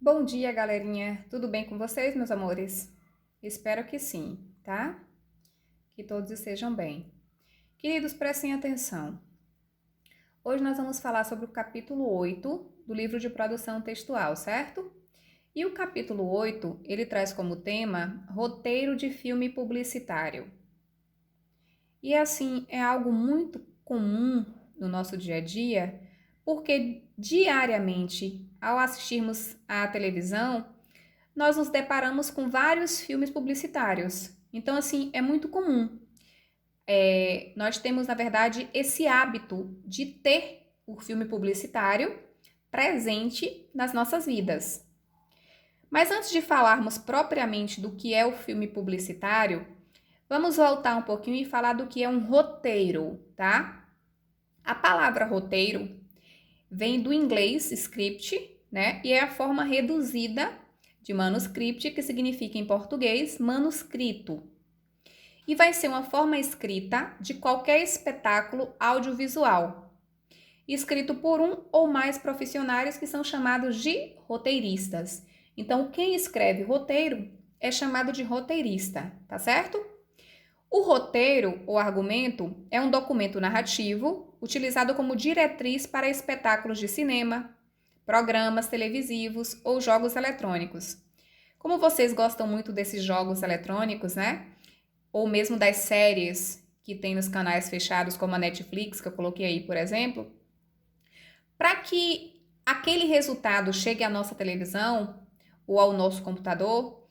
Bom dia, galerinha. Tudo bem com vocês, meus amores? Espero que sim, tá? Que todos estejam bem. Queridos, prestem atenção. Hoje nós vamos falar sobre o capítulo 8 do livro de produção textual, certo? E o capítulo 8, ele traz como tema roteiro de filme publicitário. E assim, é algo muito comum no nosso dia a dia, porque diariamente, ao assistirmos à televisão, nós nos deparamos com vários filmes publicitários. Então, assim, é muito comum. Nós temos, na verdade, esse hábito de ter o filme publicitário presente nas nossas vidas. Mas antes de falarmos propriamente do que é o filme publicitário, vamos voltar um pouquinho e falar do que é um roteiro, tá? A palavra roteiro vem do inglês script, né? E é a forma reduzida de manuscript, que significa em português manuscrito. E vai ser uma forma escrita de qualquer espetáculo audiovisual, escrito por um ou mais profissionais que são chamados de roteiristas. Então, quem escreve roteiro é chamado de roteirista, tá certo? O roteiro ou argumento é um documento narrativo utilizado como diretriz para espetáculos de cinema, programas televisivos ou jogos eletrônicos. Como vocês gostam muito desses jogos eletrônicos, né? Ou mesmo das séries que tem nos canais fechados, como a Netflix, que eu coloquei aí, por exemplo, para que aquele resultado chegue à nossa televisão ou ao nosso computador,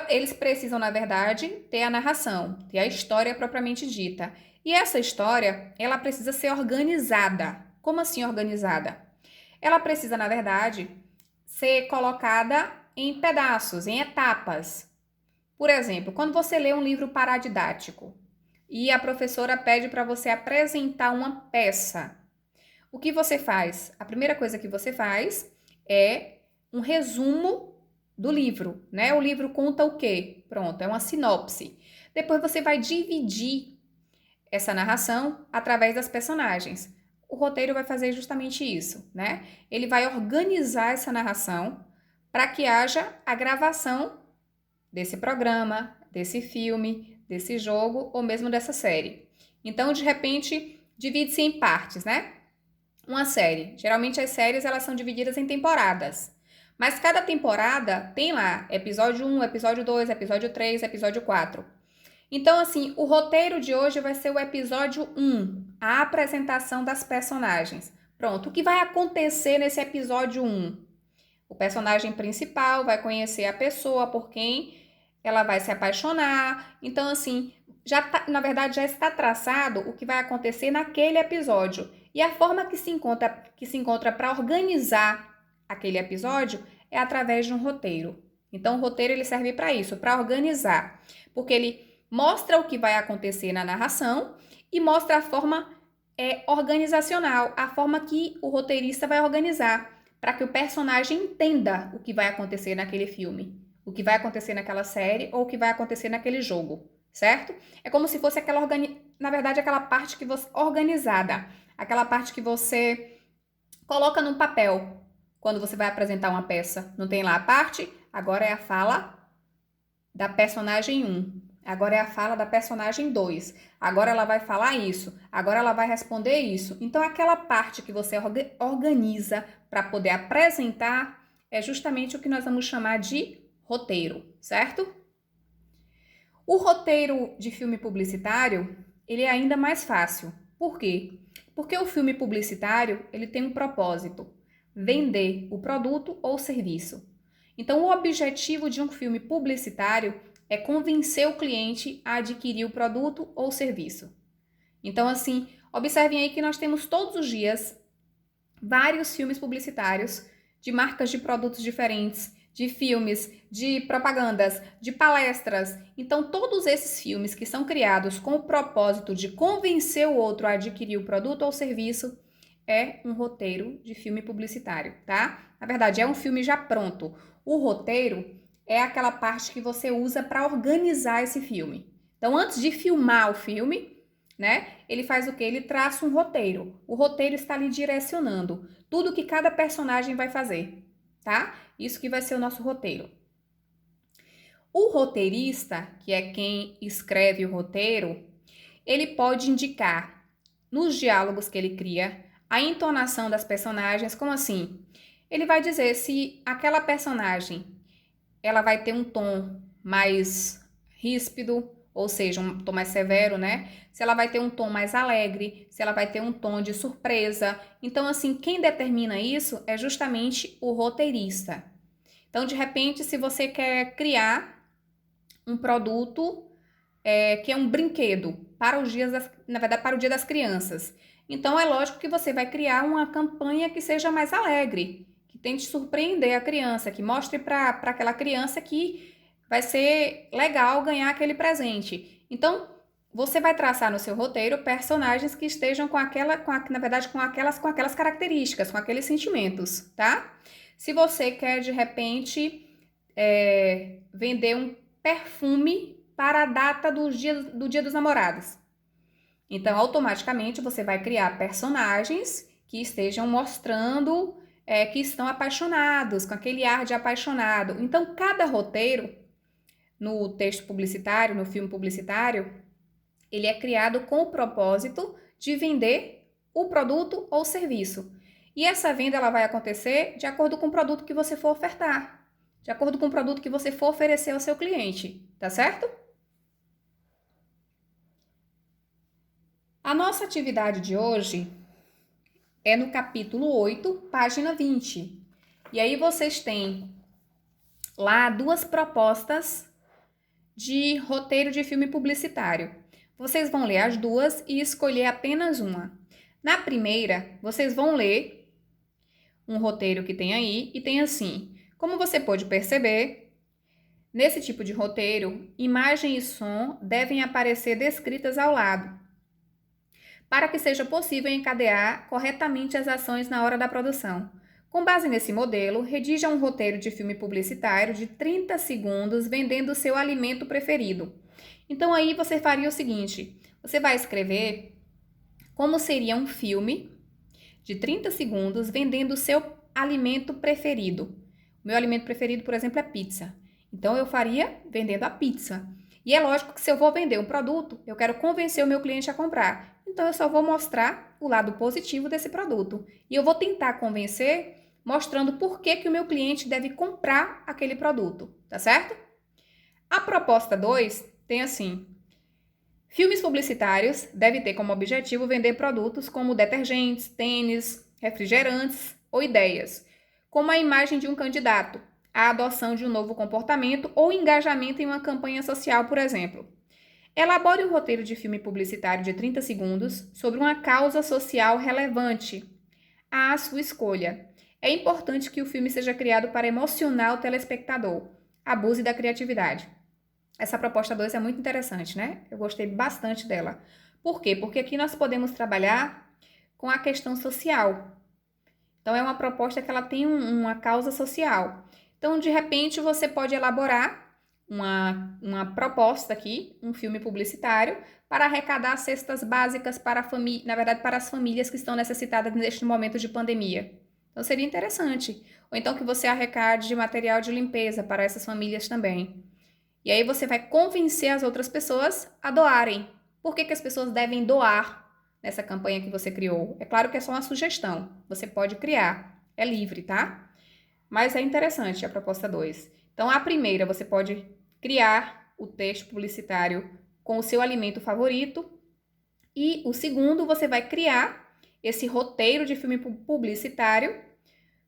eles precisam, na verdade, ter a narração, ter a história propriamente dita. E essa história, ela precisa ser organizada. Como assim organizada? Ela precisa, na verdade, ser colocada em pedaços, em etapas. Por exemplo, quando você lê um livro paradidático e a professora pede para você apresentar uma peça, o que você faz? A primeira coisa que você faz é um resumo do livro, né? O livro conta o quê? Pronto, é uma sinopse. Depois você vai dividir essa narração através das personagens. O roteiro vai fazer justamente isso, né? Ele vai organizar essa narração para que haja a gravação desse programa, desse filme, desse jogo ou mesmo dessa série. Então, de repente, divide-se em partes, né? Uma série. Geralmente as séries elas são divididas em temporadas. Mas cada temporada tem lá episódio 1, episódio 2, episódio 3, episódio 4. Então, assim, o roteiro de hoje vai ser o episódio 1, a apresentação das personagens. Pronto, o que vai acontecer nesse episódio 1? O personagem principal vai conhecer a pessoa por quem ela vai se apaixonar. Então, assim, na verdade, já está traçado o que vai acontecer naquele episódio. E a forma que se encontra para organizar aquele episódio é através de um roteiro. Então, o roteiro ele serve para isso, para organizar, porque ele mostra o que vai acontecer na narração e mostra a forma organizacional, a forma que o roteirista vai organizar para que o personagem entenda o que vai acontecer naquele filme, o que vai acontecer naquela série ou o que vai acontecer naquele jogo, certo? É como se fosse na verdade, aquela parte que você organizada, aquela parte que você coloca num papel quando você vai apresentar uma peça. Não tem lá a parte? Agora é a fala da personagem 1. Agora é a fala da personagem 2. Agora ela vai falar isso. Agora ela vai responder isso. Então, aquela parte que você organiza para poder apresentar é justamente o que nós vamos chamar de roteiro, certo? O roteiro de filme publicitário, ele é ainda mais fácil. Por quê? Porque o filme publicitário, ele tem um propósito: vender o produto ou serviço. Então, o objetivo de um filme publicitário é convencer o cliente a adquirir o produto ou serviço. Então, assim, observem aí que nós temos todos os dias vários filmes publicitários de marcas de produtos diferentes, de filmes, de propagandas, de palestras. Então, todos esses filmes que são criados com o propósito de convencer o outro a adquirir o produto ou serviço é um roteiro de filme publicitário, tá? Na verdade, é um filme já pronto. O roteiro é aquela parte que você usa para organizar esse filme. Então, antes de filmar o filme, né, ele faz o quê? Ele traça um roteiro. O roteiro está lhe direcionando tudo que cada personagem vai fazer. tá? Isso que vai ser o nosso roteiro. O roteirista, que é quem escreve o roteiro, ele pode indicar nos diálogos que ele cria a entonação das personagens, como assim? Ele vai dizer se aquela personagem ela vai ter um tom mais ríspido, ou seja, um tom mais severo, né? Se ela vai ter um tom mais alegre, se ela vai ter um tom de surpresa. Então, assim, quem determina isso é justamente o roteirista. Então, de repente, se você quer criar um produto que é um brinquedo para os dias na verdade, para o Dia das Crianças. Então, é lógico que você vai criar uma campanha que seja mais alegre, que tente surpreender a criança, que mostre para aquela criança que vai ser legal ganhar aquele presente. Então, você vai traçar no seu roteiro personagens que estejam na verdade, com aquelas características, com aqueles sentimentos, tá? Se você quer, de repente, vender um perfume para a data do Dia dos Namorados. Então, automaticamente, você vai criar personagens que estejam mostrando que estão apaixonados, com aquele ar de apaixonado. Então, cada roteiro no texto publicitário, no filme publicitário, ele é criado com o propósito de vender o produto ou serviço. E essa venda ela vai acontecer de acordo com o produto que você for ofertar, de acordo com o produto que você for oferecer ao seu cliente, tá certo? A nossa atividade de hoje é no capítulo 8, página 20. E aí vocês têm lá duas propostas de roteiro de filme publicitário. Vocês vão ler as duas e escolher apenas uma. Na primeira, vocês vão ler um roteiro que tem aí e tem assim: como você pode perceber, nesse tipo de roteiro, imagem e som devem aparecer descritas ao lado, para que seja possível encadear corretamente as ações na hora da produção. Com base nesse modelo, redija um roteiro de filme publicitário de 30 segundos vendendo o seu alimento preferido. Então aí você faria o seguinte, você vai escrever como seria um filme de 30 segundos vendendo o seu alimento preferido. O meu alimento preferido, por exemplo, é pizza. Então eu faria vendendo a pizza. E é lógico que se eu vou vender um produto, eu quero convencer o meu cliente a comprar. Então eu só vou mostrar o lado positivo desse produto. E eu vou tentar convencer mostrando por que o meu cliente deve comprar aquele produto, tá certo? A proposta 2 tem assim: filmes publicitários devem ter como objetivo vender produtos como detergentes, tênis, refrigerantes ou ideias, como a imagem de um candidato, a adoção de um novo comportamento ou engajamento em uma campanha social, por exemplo. Elabore um roteiro de filme publicitário de 30 segundos sobre uma causa social relevante à sua escolha. É importante que o filme seja criado para emocionar o telespectador. Abuse da criatividade. Essa proposta 2 é muito interessante, né? Eu gostei bastante dela. Por quê? Porque aqui nós podemos trabalhar com a questão social. Então, é uma proposta que ela tem uma causa social. Então, de repente, você pode elaborar uma proposta aqui, um filme publicitário, para arrecadar cestas básicas para na verdade, para as famílias que estão necessitadas neste momento de pandemia. Então, seria interessante. Ou então que você arrecade de material de limpeza para essas famílias também. E aí você vai convencer as outras pessoas a doarem. Por que as pessoas devem doar nessa campanha que você criou? É claro que é só uma sugestão. Você pode criar. É livre, tá? Mas é interessante a proposta 2. Então, a primeira, você pode criar o texto publicitário com o seu alimento favorito. E o segundo, você vai criar esse roteiro de filme publicitário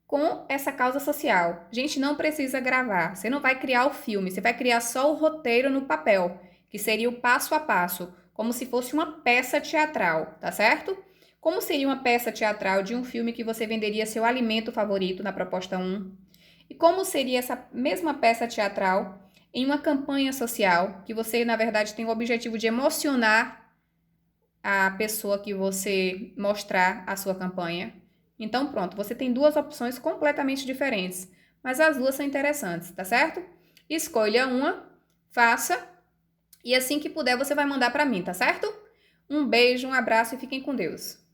com essa causa social. Gente, não precisa gravar. Você não vai criar o filme, você vai criar só o roteiro no papel, que seria o passo a passo, como se fosse uma peça teatral, tá certo? Como seria uma peça teatral de um filme que você venderia seu alimento favorito na proposta 1? E como seria essa mesma peça teatral em uma campanha social, que você, na verdade, tem o objetivo de emocionar a pessoa que você mostrar a sua campanha? Então, pronto, você tem duas opções completamente diferentes, mas as duas são interessantes, tá certo? Escolha uma, faça, e assim que puder você vai mandar para mim, tá certo? Um beijo, um abraço e fiquem com Deus.